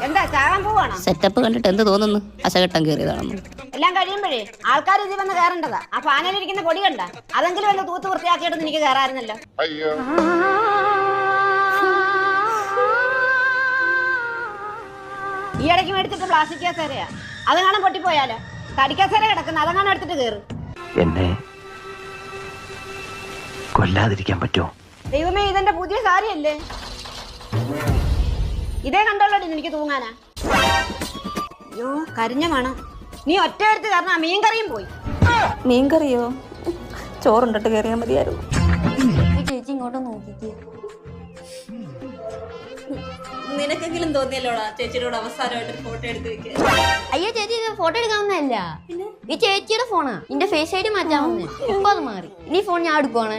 എന്താ ചാകാൻ പോവാണോ? സെറ്റപ്പ് കണ്ടിട്ട് എന്ത് തോന്നുന്നു? അശകട്ടം കയറിയതാണെന്ന്. എല്ലാം കഴിയുമ്പോഴേ ആൾക്കാർ ഇതിൽ വന്ന് കയറേണ്ടതാ. ആ ഫാനിലിരിക്കുന്ന പൊടി കണ്ട, അതെങ്കിലും ഒന്ന് തൂത്ത് വൃത്തിയാക്കിയിട്ട് എനിക്ക് കയറായിരുന്നല്ലോ. ഈ ഇടയ്ക്ക് മേടിച്ചിട്ട് പ്ലാസ്റ്റിക് കസേരയാ, അത് കാണാൻ പൊട്ടിപ്പോയാലോ. തടിക്കസേര കിടക്കുന്ന അതങ്ങനെ എടുത്തിട്ട് കയറും. എന്നെ കൊല്ലാതിരിക്കാൻ പറ്റുമോ? ദൈവമേ, ഇതെന്റെ പുതിയ സാരിയല്ലേ? ഇതേ കണ്ടല്ലോ എനിക്ക് തൂങ്ങാനാ. അയ്യോ, കരിഞ്ഞ മണം. നീ ഒറ്റ എടുത്ത് കാരണം ആ മീൻകറിയും പോയി. മീൻകറിയോ? ചോറുണ്ടിട്ട് കയറിയാൽ മതിയായിരുന്നു. ചേച്ചി ഇങ്ങോട്ട് നോക്കിക്കേ. നിനക്കെങ്കിലും തോന്നിയല്ലോടാ ചേച്ചിയോട് അവസാനമായിട്ട് ഫോട്ടോ എടുത്ത് വെക്കാൻ? അയ്യോ ചേച്ചി, ഇത് ഫോട്ടോ എടുക്കാവുന്നതല്ല, ഈ ചേച്ചിയുടെ ഫോണാ. നിന്റെ ഫേസ് ഐഡി മാറ്റാൻ വന്നേ, ഇപ്പൊ അത് മാറി. നീ ഫോൺ ഞാൻ എടുക്കുവാണ്.